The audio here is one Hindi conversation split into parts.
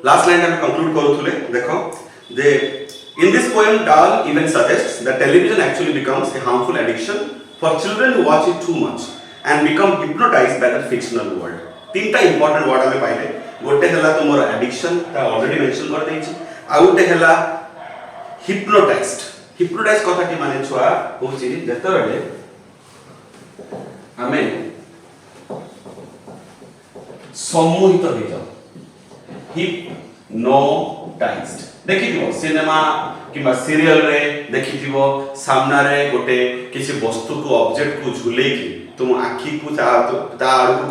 लास्ट लाइन आम कंक्लूड करूले देखो जे in this poem Dahl even suggests that television actually becomes a harmful addiction for children who watch it too much and become hypnotized by the fictional world. तीनटा इंपोर्टेंट वर्ड हमें पाइले गोटे हला तुमर एडिक्शन ता ऑलरेडी मेंशन कर देछि आ गोटे हला हिप्नोटाइज कथा की माने छुआ होछि जते बेले हमें सम्मोहित हो जाओ हिप्नोटाइज्ड देखिथिबो सिनेमा किबा सीरियल रे देखिथिबो सामना रे गोटे किसी वस्तु को ऑब्जेक्ट को झुले की तुम आखि को ता को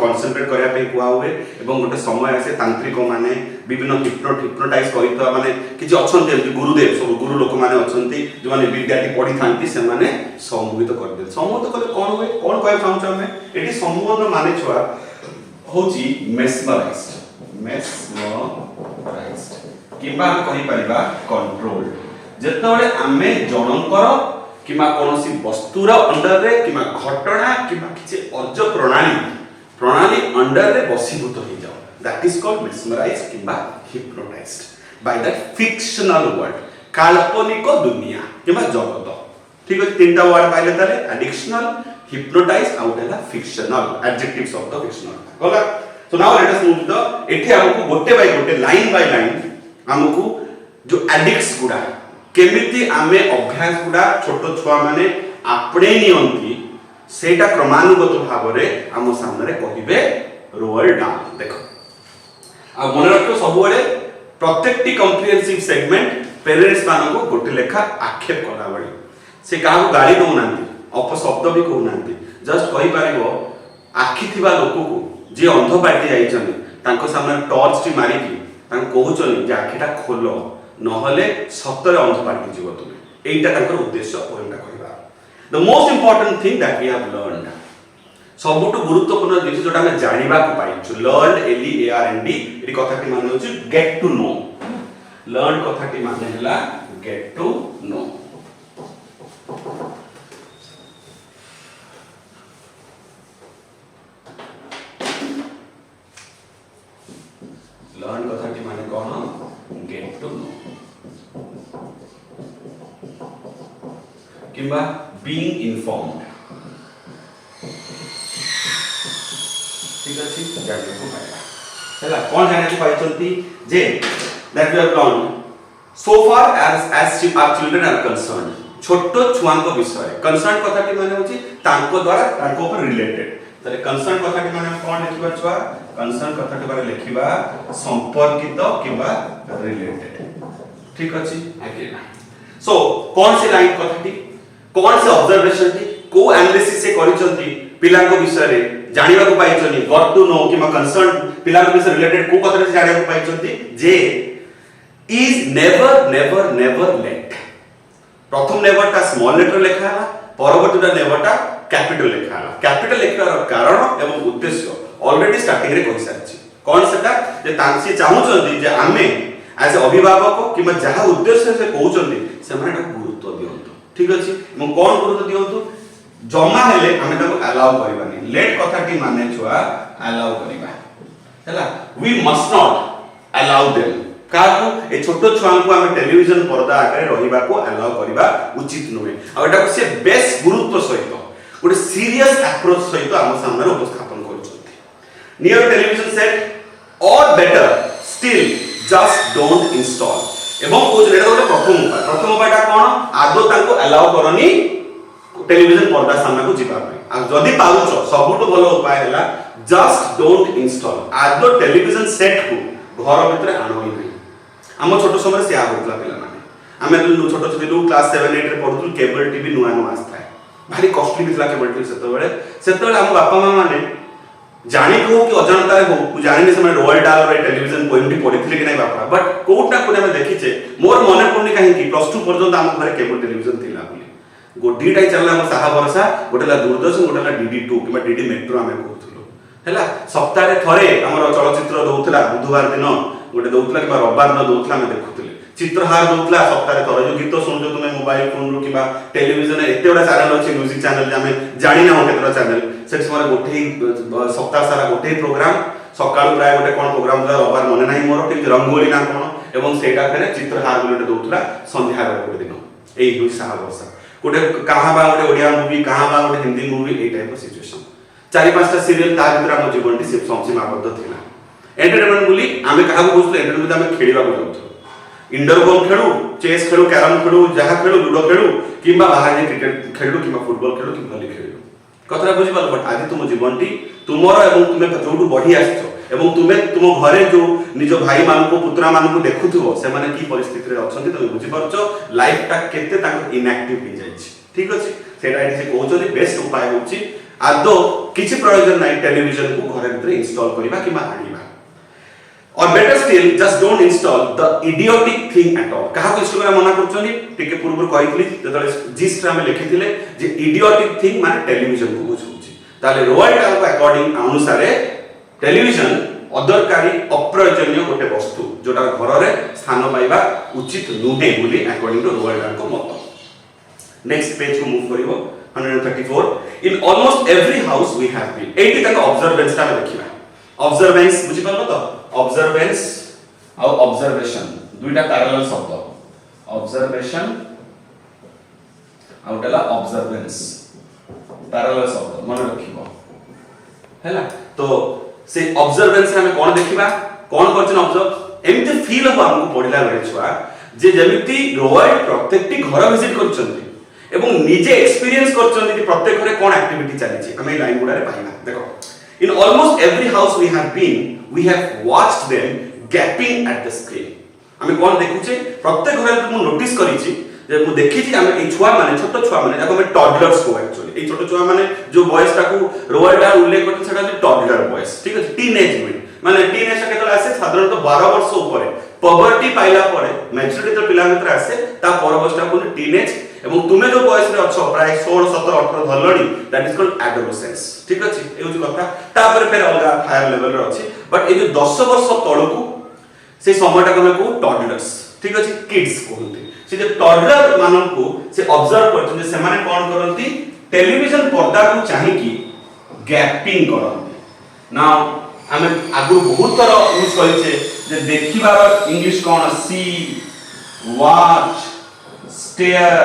कंसंट्रेट करिया पे कुआ हुए एवं गोटे समय आसे तांत्रिक माने विभिन्न हिप्नोटाइज करितो माने किछि अछन्ते गुरुदेव सब गुरु लोक माने अछन्ती जो माने विद्यार्थी पढी थांती से माने सम्मोहित कर दे सम्मोहित कले कोन हुए कोन कय फाउंच हमें एटी सम्मोहन माने छुआ होची मेस्मराइज्ड किबा कहि परिबा कंट्रोल जेतबेले आमे जनकर किबा कोनोसी वस्तुर अंडर रे किबा घटना किबा किछि अर्ज प्रणाली अंडर रे वशीभूत हो जाओ दैट इज कॉल्ड मेस्मराइज्ड किबा hypnotised by that fictional world काल्पनिक दुनिया किबा जगत ठीक है तीनटा वर्ड पाइले ताले एडिक्शनल हिप्नोटाइज आउट है fictional adjectives of the fictional होला so now let us move the एठी हमको गोटे बाय गोटे लाइन बाय लाइन हमको जो एडिक्ट्स गुडा केमिति आमे अभ्यास गुडा छोटो छुआ माने आपणे नियंती सेटा क्रमानुगत भाव रे हम सामने रे कहिबे रोल डाउन देखो आ मन रखो सब बेले प्रत्येकटी कॉम्प्रिहेंसिव सेगमेंट पेरेंट्स मानको गोटे लेखा आक्षेप कला बळी से काहू गाली दउ नांती अपशब्द भी कहू नांती जस्ट कहि पारिबो आखि थिबा लोक को जे अंध पार्टी जाइछन तांको सामने टॉर्च टी मारी की तांको कहउछन जे आखिटा खोलो नहले सत्तर अंध पार्टी जीव तुमे एटा तांकर उद्देश्य पोएमटा कहबा the most important thing that we have learned सबुटु गुरुत्वपूर्ण जिनिस जोटा हम जानिबा को पाइछु लर्न LEARND एटी कथाटी माने होछि गेट टू नो लर्न कथाटी माने हला गेट टू नो लर्न कथाटी माने कोन गेट टू नो किंबा बीइंग इन्फॉर्म्ड ठीक अछि जाने को पाइला हैला कोन जाने को पाइचंती जे that we have learn so far as our children are concerned छोटो छुआंको विषय कंसर्न कथाटी माने होची तांको द्वारा तांको ऊपर रिलेटेड तले कंसर्न कथाटी माने कोन लिखिबा छुआ कंसर्न कथाटी बारे लिखिबा संपर्कित किबा रिलेटेड ठीक अछि आगे सो कोन से लाइन कथाटी कोन से ऑब्जर्वेशन थी को एनालिसिस से करिसंती पिला को विषय रे जानिबा को पाइछनी गॉट टू नो किमा कंसर्न पिला को विषय रिलेटेड को कथारे से जानिबा को पाइछंती जे इज नेवर लेट प्रथम नेवरटा स्मॉल लेटर लिखा हला परवर्तीटा नेवरटा कैपिटल लिखा हला कैपिटल लिखवार कारण एवं उद्देश्य ऑलरेडी स्टार्टिंग रे कहि सारछि कोन सेटा जे तांसी चाहुचंती जे आमे एज अभिभावक किमा जहा उद्देश्य से कहउचंती से माने गुरुत्व दियंतु ठीक अछि म कोन गुरुत्व दियंतु जमा हेले हमें ताको अलाउ करबानी लेट कथाटी माने छुआ अलाउ करबा हैला we must not allow them काकू ए छोटो छुआ को हम टेलीविजन पर्दा आगे रहिबा को अलाउ करबा उचित नहे आ एटा से बेस्ट गुरुत्व सहित गोटे सीरियस अप्रोच सहित हम सामने उपस्थापन करछथि नियर टेलीविजन सेट और better still just don't install एवं को जेटा गोटे प्रथम उपायटा कोन आदो ताको अलाउ करनी टेलीविजन पर्दा सामने को जिबा पई आ जदी पाउचो सबुटो भलो उपाय हला जस्ट डोंट इंस्टॉल आदो टेलीविजन सेट को घर भीतर आनो ही हम छोटो समय से आ होतला पिला माने हमें छोटो छोटो क्लास 7 8 रे पढुतु केबल टीवी नुआ नुआ आस्थाय भारी कॉस्टली बितला केबल टीवी सेतबेले हम बापा मां माने जानी को कि अजानता रे हो जानि ने समय रोयल डाल रे टेलीविजन पोएमटी पढिथिले कि नै बापा बट कोउटा कोने में देखिचे मोर मने पड़नी काहे कि प्लस 2 पर्यंत हम घरे केबल टेलीविजन थिला बोली गो डीटा चलला हम साहा भरोसा गोटेला दूरदर्शन गोटेला DD2 किबा DD मेट्रो हमें कहथुलो हैला सप्ताह रे थरे हमर चलचित्र दउथला बुधवार दिन गोटे दउथला किबा रविवार न दउथला हम देखुथिले चित्रहार दउथला सप्ताह रे थरे जो गीत सुनजो तुमे मोबाइल फोन रो किबा टेलीविजन एते बडा चैनल अछि म्यूजिक चैनल जे हमें जानि ना केतरा चैनल से समय गोटे सप्ताह सारा गोटे प्रोग्राम सकाळू प्राय गोटे कोन प्रोग्राम था रविवार मने नाही मोर कि रंगोली ना कोन एवं सेटा फेरे चित्रहार बोले दउतला संध्या रे दिन एई हुई साहा वर्ष गोटे कहां बा गोटे ओडिया मूवी कहां बा गोटे हिंदी मूवी ए टाइप सिचुएशन चारि पांचटा सीरियल ता भीतर हम जीवन से सीमाबद्ध थिला एंटरटेनमेंट बोली आमे कहा को बुझले एंटरटेनमेंट आमे खेलिबा को जाउथो इंडोर गेम खेलु चेस खेलु कैरम खेलु जहा खेलु लूडो खेलु किबा बाहर जे क्रिकेट खेलु किबा फुटबॉल खेलु कि भली खेलु कतरा बुझि पाल बट आज तुम जीवनटी तुमर एवं तुमे जोटु बढ़ी आछो एवं तुमे तुम घरे जो निज भाई मान को पुत्रा मान को देखुथुबो से माने की परिस्थिति रे अछंती तुमे बुझि परछो लाइफ टा केते ताको इनएक्टिव हो जायछि ठीक अछि सेटा एठी से कहउछो बेस्ट उपाय होछि आदो किछि प्रयोजन नाही टेलीविजन को घरे भीतर इंस्टॉल करिबा किबा आनिबा और better still just don't install the idiotic thing at all कहा को इंस्टॉल करा मना करछनी टिके पूर्व कहितली जतले जिस्ट में लिखिथिले जे इडियोटिक थिंग माने टेलीविजन को बुझुछि ताले रोयल्ट को अकॉर्डिंग अनुसार टेलीविजन अदरकारी अप्रयोजनीय गोटे वस्तु जोटा घर रे स्थान पाइबा उचित नुहे बोली अकॉर्डिंग टू रोयल्ट को मत नेक्स्ट पेज को मूव करिवो 134 in almost every house we have been एटी तक ऑब्जर्वेंस ता देखिबा ऑब्जर्वेंस बुझि पालो तो ऑब्जर्वेंस और ऑब्जर्वेशन दुईटा पैरेलल शब्द ऑब्जर्वेशन और टला ऑब्जर्वेंस पैरेलल शब्द मन रखिबो हैला तो से ऑब्जर्वेंस हमें कोन देखिबा कोन करछन ऑब्जर्व एमते फील हो हमको पढिला बेले छुआ जे जेमिति रोयल प्रत्येकटी घर विजिट करछन्ती एवं निजे एक्सपीरियंस करछन्ती कि प्रत्येक घरे कोन एक्टिविटी चली छि हमें लाइन गुडा रे पाइना देखो in almost every house we have been we have watched them gaping at the screen हमें कोन देखुचे प्रत्येक घरे मु नोटिस करी छि जे मु देखि छि हमें ए छुआ माने छोटो छुआ माने जाको हमें टॉडलर्स को एक्चुअली ए छोटो छुआ माने जो बॉयज ताकू रोयल्ट उल्लेख करते सेटा जे टॉडलर बॉयज ठीक है टीनेज में माने टीनेज केतला आसे साधारणतः 12 वर्ष ऊपर पवर्टी पाइला परे मैच्योरिटी तो पिला मित्र आसे ता परवर्षटा को टीनेज एवं तुमे जो बॉयज रे अछो प्राय 16 17 18 धरलडी दैट इज कॉल्ड एडोलेसेंस ठीक अछि एउ कथा ता पर फेर अलगा हायर लेवल रे अछि बट ए जो 10 वर्ष तळकू से समयटा को को टॉडलर्स ठीक अछि किड्स कहते से जे टॉडलर मानन को से ऑब्जर्व करछन जे से माने कोन करंती टेलीविजन पर्दा को चाहि कि गैपिंग करंती नाउ हमें आगु बहुत तरह यूज करिछे जे देखिबार इंग्लिश कोन सी वॉच स्टेयर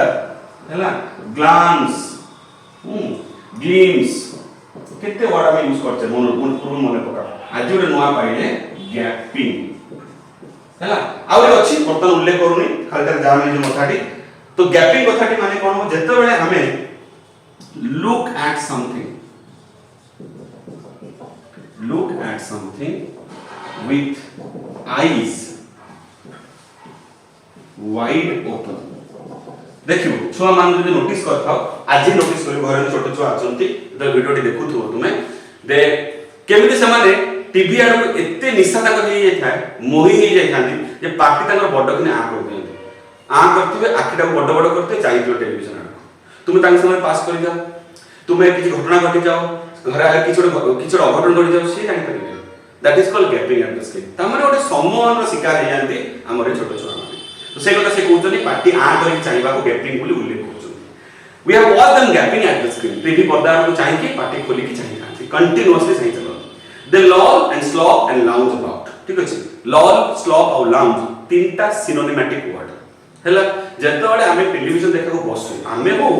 हैला ग्लांस ग्लिम्स केते वर्ड हम यूज करछे मन पका आज जोटे नवा पाइले गैपिंग हैला आउरे अछि बर्तन उल्लेख करूनी खाली तर जाम जे मथाटी तो गैपिंग कथाटी माने कोन हो जत्ते बेले हमें look at something with eyes wide open देखियो छुआ मान যদি নোটিস করথাও আজি নোটিস করি ঘরে ছোট ছুয়া আছন্তি তো ভিডিওটি দেখুথিবো তুমি দে কেমিতি সেমানে টিভি আড় এতে নিশা তাক হই যাই থায় মোহি হই যাই থাନ୍ତି যে পার্টি তাଙ୍କର বড় কিনে আ কৰি দিନ୍ତି আ করতিবে আখিটা বড় বড় করতে চাইতো টেলিভিশন আড় তুমি তাଙ୍କ সময় পাস কৰি যাও তুমি কিছু ঘটনা ঘটি যাও ঘরে আর কিছু অঘটন ঘটি যাও সে জানি পারিবে that is called gaping at the screen तामरे ओटे सम्मोहन शिकार हे जानती हमरे छोटो छोरा माने तो से कथा से कहउछनी पार्टी आ करी चाहिबा को गैपिंग बोली उल्लेख करछनी we have watch them gaping at the screen TV पर्दा को चाहि कि पार्टी खोली कि चाहि थांती कंटीन्यूअसली चाहि चलो they loll and slop and lounge about ठीक अछि लॉल स्लॉप और लाउंज तीनटा सिनोनिमेटिक वर्ड हैला जत्ते बडे हमें टेलीविजन देखा को बसु हमें हो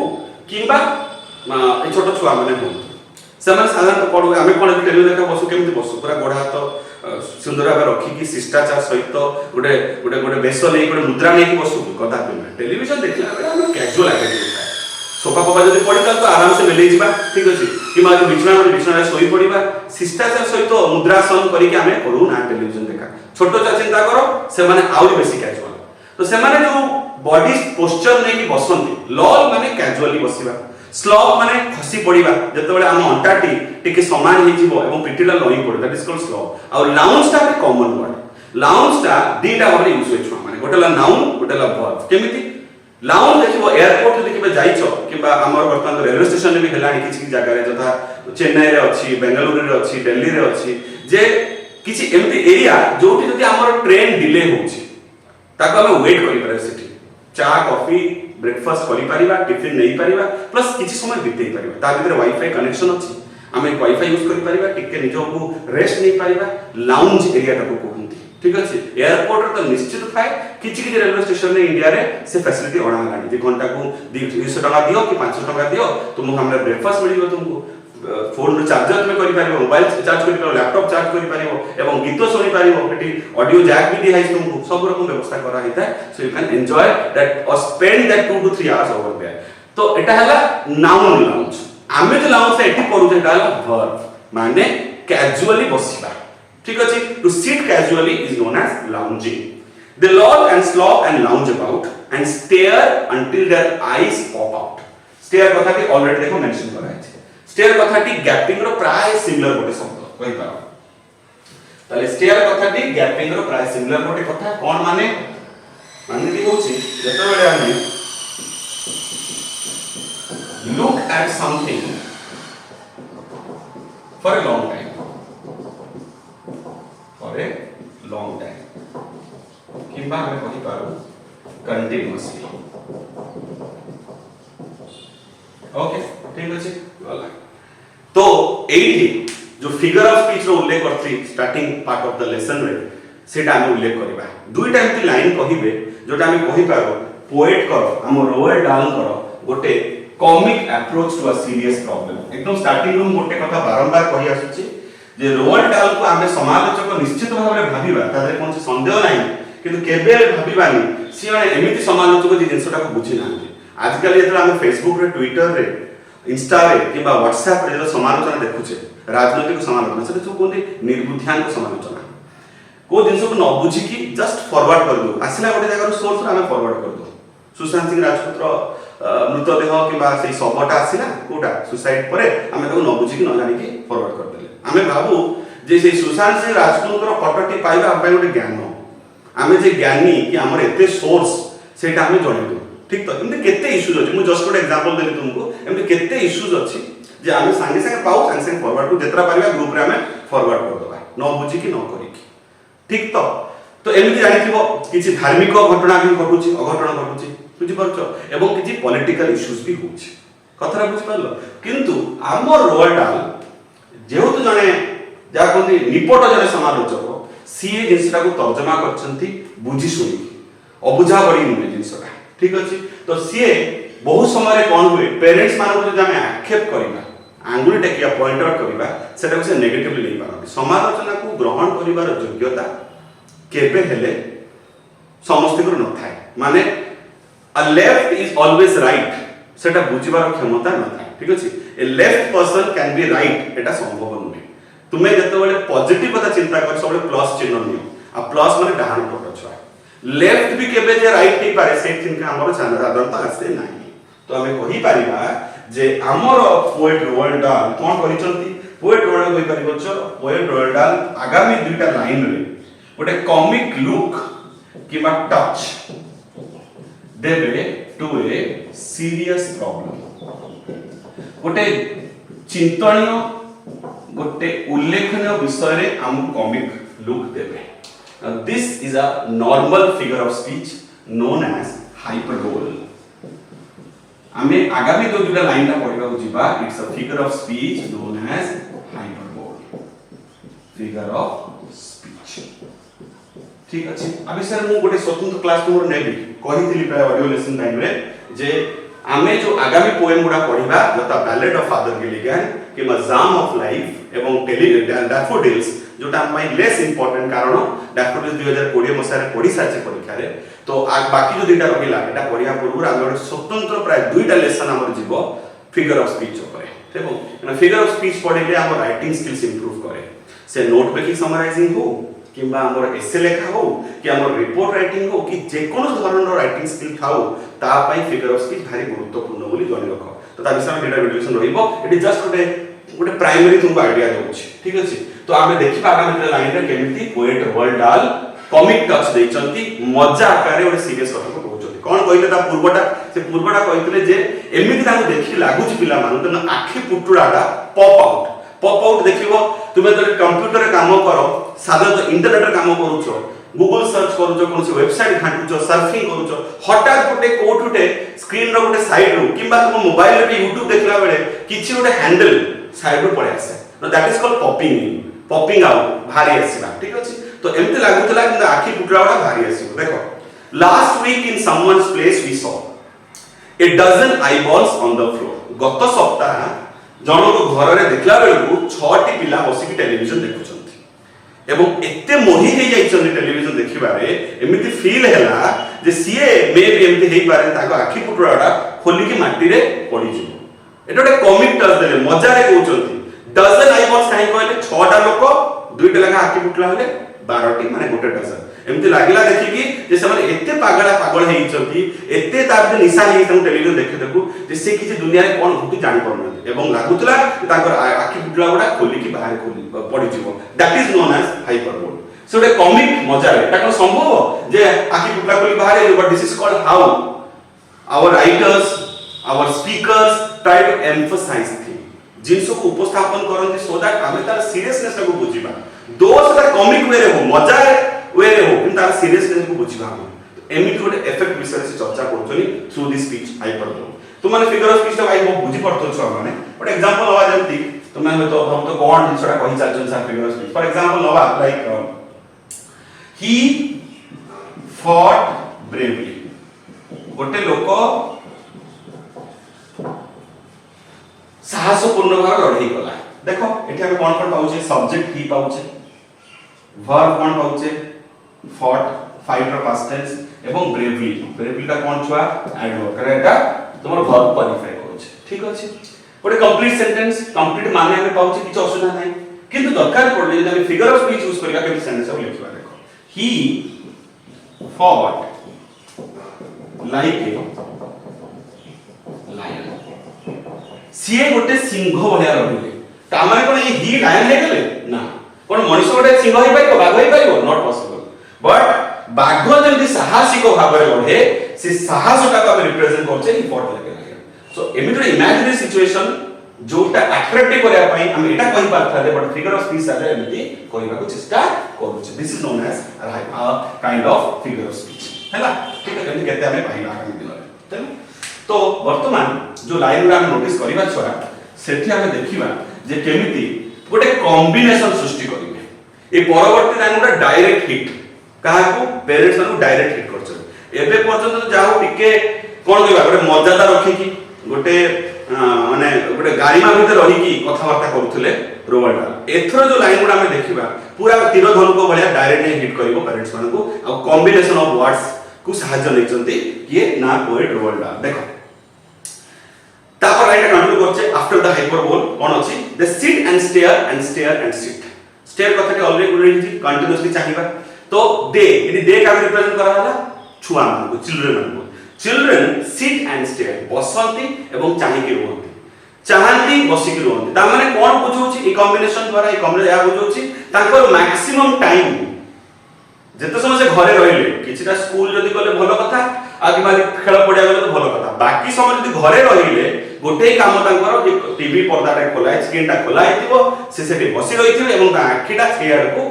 किबा ए छोटो छुआ माने हो समान साधारण पडो हमें कोन टेलीविजन देखा बसु केमति बसु पूरा गोडा हाथ सुंदर भाव रखी कि शिष्टाचार सहित गोटे गोटे गोटे बेस नै गोटे मुद्रा नै बसु कदापि ना टेलीविजन देखला बेला हम कैजुअल आगे सोफा पपा जदि पडिता तो आराम से मेलै जिबा ठीक अछि कि मा बिछना सोई पडिबा शिष्टाचार सहित मुद्रासन करी के हमें करू ना टेलीविजन देखा छोटो चा चिंता करो से माने आउरी बेसी कैजुअल तो से माने जो बॉडी पोस्चर नै कि बसंती लॉल माने कैजुअली बसिबा स्लॉप माने खसी पडिबा जते बेले हम अंटाटी टिके समान हे जिवो एवं पिटिला लई पडो दैट इज कॉल्ड स्लॉप और लाउंज ता कॉमन वर्ड लाउंज ता दीटा वर्ड यूज होय छ माने गोटेला नाउन गोटेला वर्ब केमिति लाउंज देखिबो एयरपोर्ट देखिबे जाइछो किबा हमर वर्तमान रेलवे स्टेशन रे भी हेलानी किछि जगह रे जथा चेन्नई रे अछि बेंगलुरु रे अछि दिल्ली रे अछि जे किछि एमति एरिया जोटी जति हमर ट्रेन डिले होछि ताको हम वेट करि पारे सिटी चा कॉफी ब्रेकफास्ट करि परिबा टिफिन नै परिबा प्लस किछि समय बितेई परिबा ता भीतर वाईफाई कनेक्शन अछि आमे वाईफाई यूज करि परिबा टिके निजो को रेस्ट नै परिबा लाउंज एरिया टाको कहंती ठीक अछि एयरपोर्ट रे तो निश्चित थाए किछि किछि रेलवे स्टेशन ने इंडिया रे से फैसिलिटी ओणा गाडी जे घंटा को 200 टका दियो कि 500 टका दियो तुम हमरे ब्रेकफास्ट मिलिबो तुमको फोन रे चार्जर तुम करि परिबो मोबाइल चार्ज करि परिबो लैपटॉप चार्ज करि परिबो एवं गीत सुनि परिबो एटी ऑडियो जैक भी दिहाई तुमको सब रकम व्यवस्था करा हिता so you can enjoy that or spend that 2 to 3 hours over there तो एटा हला नाउन लाउंज आमे जो लाउंज से एटी पढु जेटा वर्ब माने कैजुअली बसिबा ठीक अछि to sit casually is known as lounging they loll and slop and lounge about and stare until their eyes pop out stare कथा की ऑलरेडी देखो मेंशन करा है स्टेयर कथाटी गैपिंग रो प्राय सिमिलर गोटे शब्द कहि पारो ताले स्टेयर कथाटी गैपिंग रो प्राय सिमिलर गोटे कथा कोन माने की होछि जतो बेले आमे look at something for a long time किंबा हमें कहि पारो कंटीन्यूअसली ओके ठीक अछि वाला तो एठी जो फिगर ऑफ स्पीच रो उल्लेख करथि starting part of the lesson रे सेटा हम उल्लेख करबा दुईटा एमती लाइन कहिबे जोटा हम कहि पारो पोएट करो हम रोएल डाउन करो गोटे comic approach to a serious problem एकदम स्टार्टिंग रू गोटे कथा बारंबार कहि आसुची जे रोएल डाउन को हमें समालोचक निश्चित भाबरे भाबिबा तादरे कोन संदेह नाही किंतु केबे भाबिबानी सी माने एमिति समालोचक जे जिंसटा को बुझी नांती आजकल ये हम फेसबुक रे ट्विटर रे इंस्टा रे किबा व्हाट्सएप रे जो समालोचना देखुचे राजनीतिक समालोचना से जो कोन निर्बुद्धियान समालोचना को जिंस को न बुझी कि जस्ट फॉरवर्ड कर दो आसिला गोटे जगह सोर्स रे हमें फॉरवर्ड कर दो सुशांत सिंह राजपूत मृतदेह किबा से सबटा आसिला कोटा सुसाइड परे हमें तो न बुझी कि न जानि कि फॉरवर्ड कर देले हमें भाबू जे से सुशांत सिंह राजपूत रो फोटोटी पाइबा हम गोटे ज्ञान हमें जे ज्ञानी कि हमर एते सोर्स सेटा हमें जणे दो ठीक तो एमते केते इश्यूज अछि मु जस्ट गोटे एग्जांपल देली तुमको एमते केते इश्यूज अछि जे हमें संगे संगे पाऊ संगे संगे फॉरवर्ड को जेतरा परिबा ग्रुप रे हमें फॉरवर्ड कर दबा न बुझी कि न करी कि ठीक तो एमती जानिथिबो किछि धार्मिक घटना भी घटुछि अघटन घटुछि बुझि परछो एवं किछि पॉलिटिकल इश्यूज भी होछि कथरा बुझि परलो किंतु हमर रोलटा जेहुत जने जा कोनी निपट जने समालोचक सीए जिंसटा को तर्जमा करछंती बुझी सुनी अबुझा बड़ी नुने जिंसटा ठीक अछि तो सीए बहुत समय कोन हुए पेरेंट्स मानको जे हम आक्षेप करिबा आंगुली टेकिया पॉइंट आउट करिबा सेटा से नेगेटिवली नै पारबी समालोचना को ग्रहण करिवार योग्यता केबे हेले समस्त को न थाए माने a left is always right सेटा बुझिबार क्षमता न थाए ठीक अछि a left person can be right एटा संभव नै तुमे जतो बेले पॉजिटिव कथा चिंता कर सबले प्लस चिन्ह नियो आ प्लस माने डाहाण पट छ लेफ्ट भी केबे जे राइट नै पारे से थिंक हमर साधारणता आसे नाही तो हमें कहि परिबा जे हमर पोएट रोल्ड डाल कोन कहिचंती पोएट रोल्ड कहि परिबो छ पोएट रोल्ड डाल आगामी दुईटा लाइन रे गोटे कॉमिक लुक किबा टच देबे टू ए सीरियस प्रॉब्लम गोटे चिंतनीय गोटे उल्लेखनीय विषय रे हम कॉमिक लुक देबे this is a normal figure of speech known as hyperbole हमें आगामी दो दुटा लाइन ला पढिबा जिबा it's a figure of speech known as hyperbole figure of speech ठीक अछि अभी सर मु गोटे स्वतंत्र क्लास तुमर नेबी कहितली प्राय ऑडियो लेसन टाइम रे जे आमे जो आगामी पोएम गुडा पढिबा जता बैलेड ऑफ फादर गिलिगन किबा जाम ऑफ लाइफ एवं डैफोडिल्स जोटा माय लेस इंपोर्टेंट कारण डैफोडिल्स 2020 मसारे पढि साचे परीक्षा रे तो बाकी जो दुटा रहिला एटा पढिया पूर्व हम स्वतंत्र प्राय दुटा लेसन हमर जीवो फिगर ऑफ स्पीच करे देखो फिगर ऑफ स्पीच पढिले हम राइटिंग स्किल्स इंप्रूव करे से नोट मेकिंग समराइजिंग हो किंबा हमर एसे लेखा हो कि हमर रिपोर्ट राइटिंग हो कि जे कोनो धरणर राइटिंग स्किल थाउ ता पई फिगर ऑफ स्पीच भारी गुरुत्वपूर्ण बोली जनि रखो तो ता विषय में डेटा वीडियोसन रहिबो इट जस्ट गोटे प्राइमरी तुमको आइडिया दोछि ठीक अछि तो आमे देखिबा आगामी लाइन रे केमिति पोएट वर्ल्ड डाल कॉमिक टच देइचंती मजा आकारे गोटे सीरियस कथा को कहउचंती कोन कहिले ता पूर्वटा कहितले जे एमिति ताको देखि लागुछि पिला मानु त आखि पुटुडाटा पॉप आउट देखिबो तुमे जले कंप्यूटर रे काम करो साधारण इंटरनेट रे काम करूछो गूगल सर्च करूछो कोनसी वेबसाइट घांटुछो सर्फिंग करूछो हठात गोटे कोठुटे स्क्रीन रो गोटे साइड रो किबा तुम मोबाइल रे यूट्यूब देखला बेले किछि गोटे हैंडल साइड रो पड़े आसे know that is called popping in popping out भारी आसीबा ठीक अछि तो एमते लागुतला कि आखि फुटलाडा भारी आसीबो देखो last week in someone's place we saw a dozen eyeballs on the floor गत सप्ताह जनक घर रे देखला बेलकू 6 टी पिला बसिक टेलीविजन देखुचंती एवं एते मोही हे जाइछन टेलीविजन देखिबारे एमिति फील हैला जे सीए मे भी एमिति हेई पारे ताको आखि फुटलाडा खोली के माटी रे पड़ी जिवो एटा कॉमिक टच देले मजा रे कहउचंती डजन आईबॉल्स काहे कहले 6 टा लोक 2 टा लगा आखि फुटला हले 12 टी माने गोटे डजन एमती लागिला देखि कि जे समान एते पागल हेई चंती एते तार निशा हेई तम टेलीविजन देखे देखु जे से कि दुनिया रे कोन घुटी जानि परन एवं लागुतला ताकर आखि फुटला गुडा खोली कि बाहर खोली पड़ी जिवो that is known as hyperbole so रे कॉमिक मजा रे ताको संभव जे आखि फुटला खोली बाहर but this is called how our writers our speakers try to emphasise thing जिंस को उपस्थापन करन सो दैट हमें तार सीरियसनेस को बुझिबा दोस दैट कॉमिक वे रे हो मजा वे रे हो किंतु तार सीरियसनेस को बुझिबा हम एमिति गोटे इफेक्ट विषय से चर्चा करछनी थ्रू दिस स्पीच हाइपरबोल तो माने फिगर ऑफ स्पीच आई बहुत बुझी पड़तो छ माने बट एग्जांपल लवा जंती तो मैं तो हम तो कोन जिसरा कहि चालछन sir figure of speech for example लवा लाइक ही फॉट ब्रेवली गोटे लोक साहसपूर्ण भाव लड़ाई कला देखो एठी हम कोन पाउचे सब्जेक्ट ही पाउचे वर्ब कोन पाउचे फॉट फाइट रो पास्ट टेंस एवं ब्रेवली का कोन छुआ एडवर्ब करे एटा तुमर वर्ब क्वालिफाई होचे ठीक अछि गोटे कंप्लीट सेंटेंस कंप्लीट माने हम पाउचे किछ असुविधा नै किंतु दरकार पड़ले जे हम फिगर ऑफ स्पीच यूज करबा के सेंटेंस अब लिखबा देखो he fought like a lion सीए गोटे सिंह भलिया रहिले ता माने कोन ए ही लायन हे गेले ना कोन मनुष्य गोटे सिंह होई पाइबो बाघ होई पाइबो नॉट पॉसिबल बट बाघ जल्दी साहसिक भाबरे लढे से साहसटा को रिप्रेजेंट करछे he fought like a lion so एमिटो इमेजिनरी सिचुएशन जोटा अट्रैक्टिव करिया पई हम एटा कहि पाथले बट फिगर ऑफ स्पीच सारे एमिति कहिबा को चेष्टा करूछे this is known as kind of figure of speech हैला ठीक है कनि केते हमें पाइबा आगामी दिन रे तो वर्तमान जो लाइन रा हम नोटिस करिबा छरा सेठी हमें देखिबा जे केमिति गोटे कॉम्बिनेशन सृष्टि करिवे ए परवर्ती लाइन गोटे डायरेक्ट हिट कहा को पेरेंट्स को डायरेक्ट हिट करछ एबे पर्यंत जाओ टिके कोन कहबा गोटे मर्यादा रखी कि गोटे माने गोटे गारिमा भीतर रही कि कथा वार्ता करथले रोबोट एथरो जो लाइन गुडा हमें देखिबा पूरा तीर धनु को बढ़िया डायरेक्ट हिट करिवो पेरेंट्स मान को आ कॉम्बिनेशन ऑफ वर्ड्स को सहायता नै चंती ये ना पोएट रोबोट देखो तापर राइट कंटिन्यू करछे आफ्टर द हाइपरबोल कोन अछि the sit and stare and sit stare कथा के ऑलरेडी गुड कंटीन्यूअसली चाहिबा तो दे यदि दे का रिप्रेजेंट करा होला छुआ मान को चिल्ड्रन सिट एंड स्टेयर बसंती एवं चाहि के रोहंती चाहंती बसी के रोहंती ता माने कोन बुझौछि ए कॉम्बिनेशन द्वारा ए कॉम्बिनेशन या बुझौछि ताकर मैक्सिमम टाइम जेते समय से घरे रहिले किछटा स्कूल जदी गले भलो कथा आ कि माने खेल पडिया गले तो भलो कथा बाकी समय जदी घरे रहिले गोटे काम तांकर टीवी पर्दाटा खोला स्क्रीनटा खोला हिथिबो से सेठी बसी रहिथिबो एवं ता आखिटा छेयार को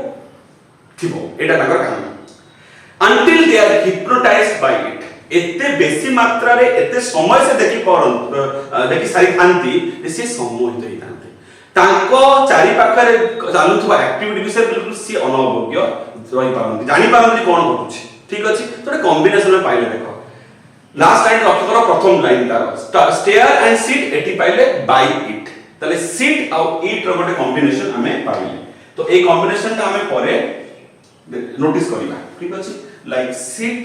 थिबो एटा तांकर काम until they are hypnotized by it एते बेसी मात्रा रे एते समय से देखि सारी थांती से सम्मोहित होई थांती तांको चारि पाखरे चालुथवा एक्टिविटी विषय बिल्कुल सी अनवज्ञ रही पारंती जानि पारंती कोन होछि ठीक अछि तो कॉम्बिनेशन में पाइले देखो लास्ट लाइन लक्ष्य करो प्रथम लाइन तार स्टेयर एंड सिट एटी पाइले बाय इट तले सिट आउ इट रो गोटे कॉम्बिनेशन हमें पाइले तो ए कॉम्बिनेशन ता हमें परे नोटिस करिबा ठीक अछि लाइक सिट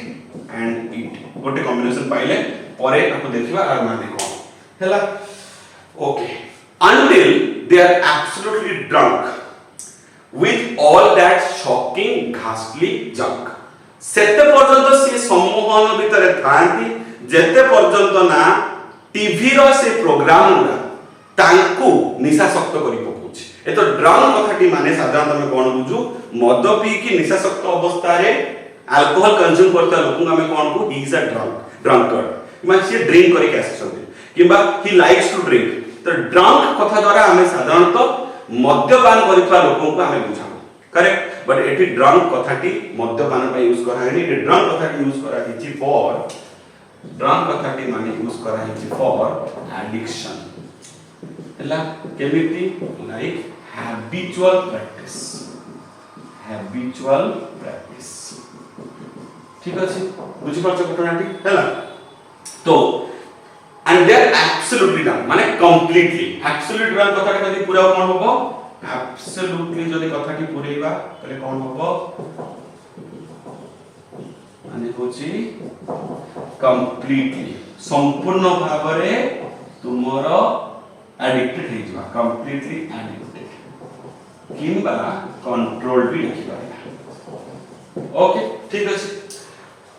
एंड इट गोटे कॉम्बिनेशन पाइले परे आपको देखिबा आर माने कोन हैला okay until they are absolutely drunk with all that shocking ghastly junk सेते पर्यंत से सम्मोहन भीतर थांती जेते पर्यंत ना टीवी रो से प्रोग्राम रा तांकू निशाशक्त करि पकोछि ए तो ड्रंक कथाटी माने साधारणतः हम कोन बुझू मद पी की निशाशक्त अवस्था रे अल्कोहल कंज्यूम करता लोक हम कोन को ही इज अ ड्रंकर्ड माने से ड्रिंक करि के आछथि किबा ही लाइक्स टू ड्रिंक तो ड्रंक कथा द्वारा हमें साधारणतः मद्यपान करितवा लोक को हमें बुझा करेक्ट बट एटी ड्रंक कथाटी मद्यपान पे यूज करा है एटी ड्रंक कथाटी यूज करा हिची फॉर ड्रंक कथाटी माने यूज करा हिची फॉर एडिक्शन हला केमिति like habitual practice, habitual practice. ठीक अछि, बुझि परछ घटनाटी हला। तो and they are absolutely done माने कंप्लीटली, एब्सोल्युटली डन कथाटा कदी पूरा कोन होबो, एब्सोल्युटली जदि कथाटी पुरेबा तले कोन होबो माने होची कंप्लीटली, संपूर्ण भाबरे तुमर एडिक्टेड हे जवा, कंप्लीटली एडिक्टेड किंबा कंट्रोल भी लिखि पारिबा। ओके ठीक अछि।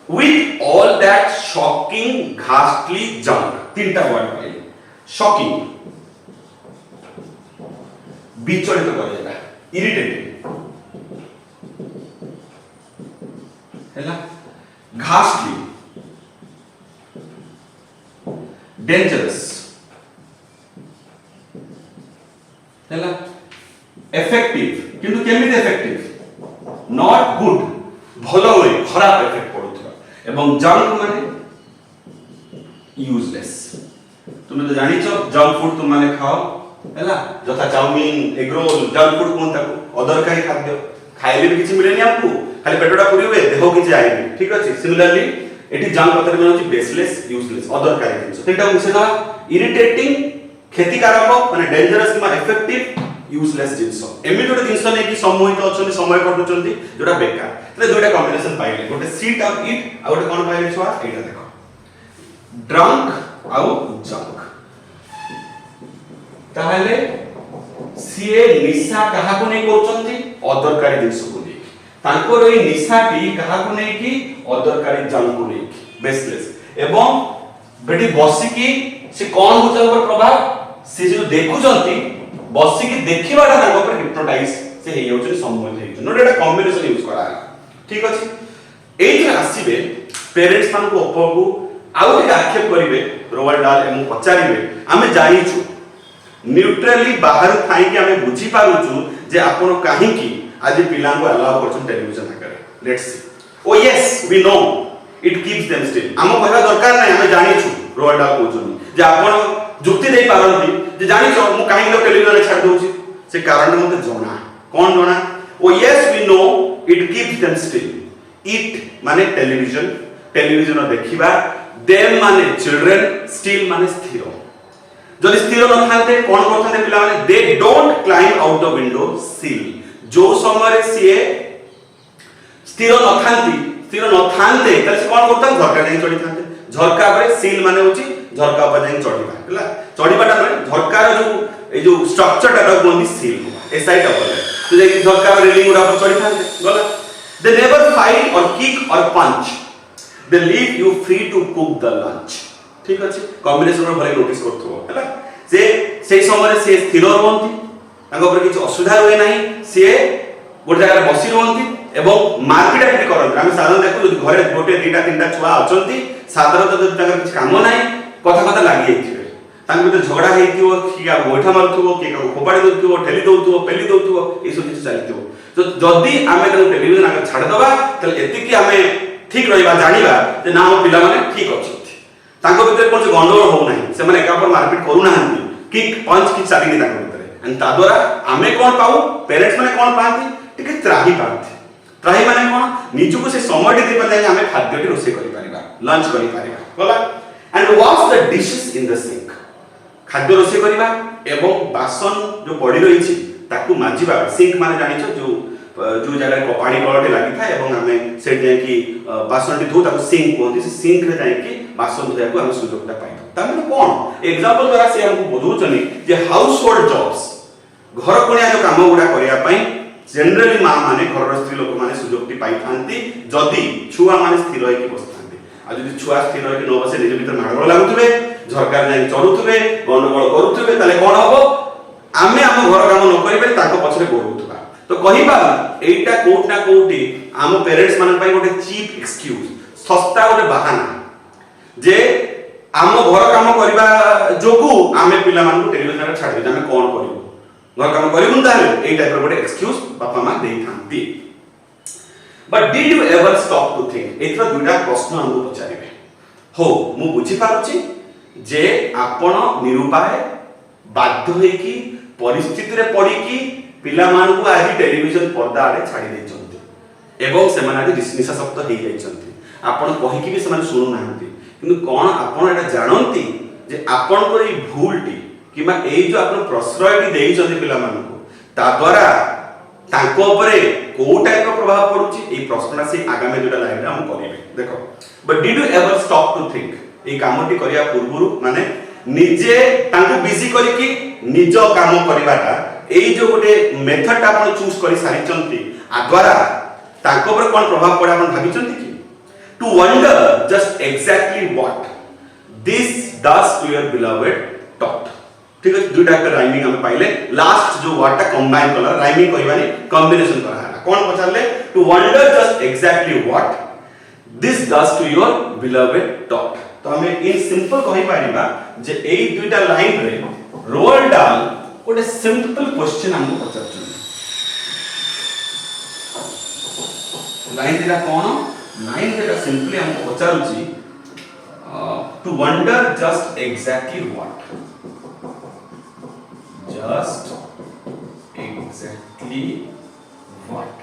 With all that shocking ghastly junk, तीनटा वर्ड पाइले, शॉकिंग विचलित करेगा, इरिटेटिंग हैला, घास्टली डेंजरस हैला, इफेक्टिव किंतु केमिति इफेक्टिव नॉट गुड, भलो होई खराब इफेक्ट पड़ुथबा, एवं जंक माने यूजलेस। तुम तो जानिଛ जंक फूड तुम माने खाओ हैला, जथा chow mein egg roll junk food कोन ताको अदरकारी खाद्य खाइले भी किछि मिलेनी हमकु, खाली पेटटा पुरी होवे देह किछि आइबे। ठीक अछि, सिमिलरली एटी जंक पत्र में होछि बेसलेस यूजलेस अदरकारी जिंस, तीनटा मिसेना इरिटेटिंग क्षतिकारक माने डेंजरस किमा इफेक्टिव यूजलेस जिंस, एमि जोटे जिंस नै कि सम्मोहित अछन समय कटुचंती जोटा बेकार, तले दुइटा कॉम्बिनेशन पाइले, गोटे सीट आउट इट आ गोटे कोन पाइले छुआ एटा देखो ड्रंक आउ जंक। ताहले सीए निशा कहा को नै करचंती अदरकारी जिंस को नै, तांको रे निशाटी कहा को नै कि अदरकारी जंक को नै बेसलेस, एवं बेटी बसी की से कोन होचल पर प्रभाव से जो देखुचंती बसी की देखिबाटा तांको पर हिप्नोटाइज से हे होचनी सम्मोहित हे नोट एटा कॉम्बिनेशन यूज करा। ठीक अछि, एथि आसीबे पेरेंट्स मान को उपरकू आउ एक आक्षेप करिवे रोवाल डाल एम पचारिवे आमे जानिछु न्यूट्रली बाहर थाई कि आमे बुझी पारुछु जे आपण काहे कि आज पिलां को अलाउ करछु टेलीविजन आकरे, let's see oh yes we know it keeps them still, आम कहबा दरकार नै आमे जानिछु रोवाल डाल कोजुनी जे आपण जुक्ति दे पारंती जे जानिछो मु काहे लो टेलीविजन छाड़ दोछि, से कारण मते जणा कोन जणा oh yes we know it keeps them still, it माने टेलीविजन, टेलीविजन देखिबा, देम माने चिल्ड्रन, स्टिल माने स्थिर, जदि स्थिर न थाते कोन करथाते पिला माने they don't climb out the window सिल, जो समय सीए स्थिर न थांते तले से कोन करथान झरका नै चढ़ी थांते, झरका पर सील माने होची झरका पर जाई चढ़ीबा हला, चढ़ीबाटा माने झरकार जो ए जो स्ट्रक्चर टा कोनदी सील एसआई डबल, तो जे झरका रेलिंग उड़ा पर चढ़ी थांते गला, they never fight or kick or punch, they leave you free to cook the lunch. ठीक अछि, कॉम्बिनेशन में भले नोटिस करथो हला, से समय से स्थिर रहंती, तांको पर किछ असुविधा होय नाही, से गोटे जगह बसी रहंती एवं मारपीट एटी करंती। हम साधारण देखु जदि घरे गोटे दुटा तीनटा छुआ अछंती साधारणतः जदि तांकर किछ काम नाही कथा लागि जाइथिबे, तांको भीतर झगड़ा हेतिबो कि आ गोइठा मारथुबो कि का खोपाड़ी दउथुबो ठेली दउथुबो पेली दउथुबो ए सब किछ चलिथुबो, तो जदि आमे तांको टेलीविजन आगे छाड़ दबा तले एति कि आमे ठीक रहिबा जानिबा जे ना हम पिला माने ठीक अछंती, तांको भीतर कोन गंडगोल हो नाही, से माने एका पर मारपीट करू नाहंती, किक पंच की चालीनी तांको भीतर, एंड ता द्वारा आमे कोन पाऊ पेरेंट्स माने कोन पांती टिके त्राही पांती, त्राही माने कोन निजु को से समय दे पले आमे खाद्यटी रोसे करि परिबा, लंच करि परिबा गला, and wash the dishes in the sink, खाद्य रोसे करिबा एवं बासन जो पड़ी रही छी ताकू माजिबा, सिंक माने जानिछो जो जगह पानी कलटे लागि था एवं हमें से जे कि बासन टी धो ताकू सिंक कोंती, से सिंक रे जाई कि बासन धोया को हम सुजोगता पाइ ता माने कोन एग्जांपल द्वारा से हमको बुझौचनी जे हाउस होल्ड जॉब्स घर कोनिया जो काम गुडा करिया पई जनरली मां माने घर स्त्री लोक माने सुजोगटी पाइ थांती, जदी छुआ माने स्थिर होई कि बसथांती, आ जदी छुआ स्थिर होई कि न बसे निज भीतर मागळ लागुथबे, झरकार जाई चढुथबे, गंडगोल करूथबे, ताले कोन हबो आमे हम घर काम न करिबे ताको पछरे गोरुथबा। तो कहिबा एटा कोट ना कोटी आम पेरेंट्स मान पई गोटे चीप एक्सक्यूज, सस्ता गोटे बहाना जे आम घर काम करिबा जोगु आमे पिला मान को टेलीविजन छाड़ दे, आमे कोन करिवो घर काम करिवुन ताले एई टाइप गोटे एक्सक्यूज बापा मां देई थांती। But did you ever stop to think, एथरा दुटा प्रश्न हमको पचारिबे, हो मु बुझी पारुची जे आपण निरुपाय बाध्य होइकी परिस्थिति रे पड़िकी पिला मानकु आज टेलीविजन पर्दा आड़े छाड़ी देइचंती एवं सेमान आज निशाशक्त हो जाइचंती आपण कहिकी भी सेमान सुनु नाहंती किंतु कोन आपण एटा जानंती जे आपण को ई भूलटी किमा एई जो आपण प्रश्रयटी देइचंती पिला मानकु ता द्वारा तांको उपरे को टाइप रो प्रभाव पडुची एई प्रश्नटा से आगामी दुटा लाइन रे हम करिवे देखो but did you ever stop to think एई कामटी करिया पूर्वरु माने निजे तांको बिजी करिकी निज काम करिवाटा एई जो गोटे मेथड आपण चूज करि सारिचंती आ द्वारा तांको ऊपर कोन प्रभाव पड़े आपण भाबिचंती कि to wonder just exactly what this does to your beloved tot ठीक है दुटा के राइमिंग हम पाइले लास्ट जो वर्ड टा कंबाइन कला राइमिंग कहिबानी कॉम्बिनेशन करा हला कोन पछारले to wonder just exactly what this does to your beloved tot तो हमें इन सिंपल कहि पारिबा जे एई दुटा लाइन रे रोल डाउन गोटे सिंपल क्वेश्चन हमको पचारछु लाइन दिला कोन लाइन दिला सिंपली हमको पचारुची to wonder just exactly what just exactly what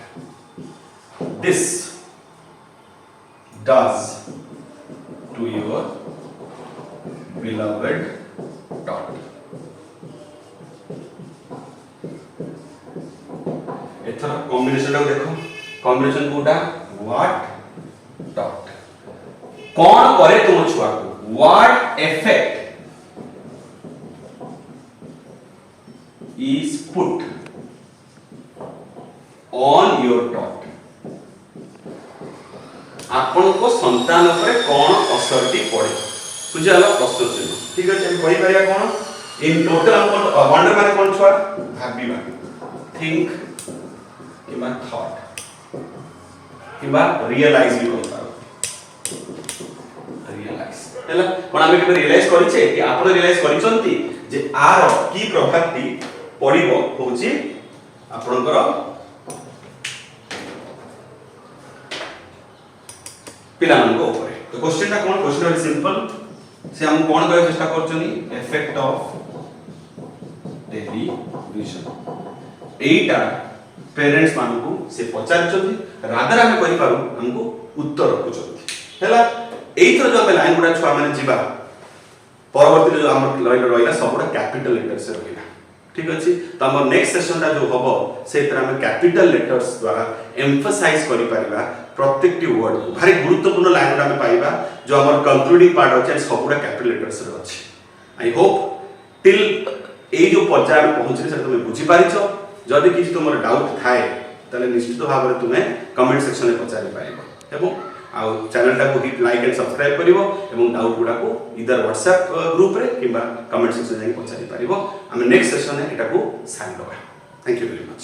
this does to your beloved dot एथरा कॉम्बिनेशन टा देखो कॉम्बिनेशन कोटा what dot कौन करे तुम छुआ को what effect is put on your dot आपण को संतान पर कौन असरटी पड़े बुझाला प्रश्न चिन्ह ठीक अछि हम कहि परिया कोन इन टोटल हम वंडर माने कोन छुआ भाबिबा थिंक किमा थॉट किमा रियलाइज भी होता रियलाइज हला कोन हम के रियलाइज करि छे कि आपण रियलाइज करिसंती जे आर की प्रभावटी पड़िबो होची आपनकर पिला मन को ऊपर तो क्वेश्चन ता कोन क्वेश्चन वेरी सिंपल से हम कोन कहे चेष्टा करछनी effect of television Etah parents मान को से पचारछथि रादर हम कहि पारु हमको उत्तर रखुछथि हैला एइथर जो हम लाइन गुडा छुआ माने जीवा परवर्ती जो हम लाइन रहिला सबटा कैपिटल लेटर से रहिला ठीक अछि त हमर नेक्स्ट सेशन ता जो हबो से तरह हम कैपिटल लेटर्स द्वारा एम्फसाइज करि परिबा प्रत्येक टी वर्ड को भारी गुरुत्वपूर्ण लाइन हम पाइबा जो हमर कंक्लूडिंग पार्ट अछि सबटा कैपिटल लेटर्स रे अछि आई होप टिल ए जो पर्याय में पहुंचले से तुम बुझी पारिछो जदि किछि तुमर डाउट थाए तले निश्चित भाव रे तुमे कमेंट सेक्शन में पचारि पाइबो एवं आ चैनल टा को हिट लाइक एंड सब्सक्राइब करिवो एवं डाउट गुडा को इधर व्हाट्सएप ग्रुप रे किबा कमेंट सेक्शन में पचारि पारिवो हम नेक्स्ट सेशन में एटा को साइन दबा थैंक यू वेरी मच।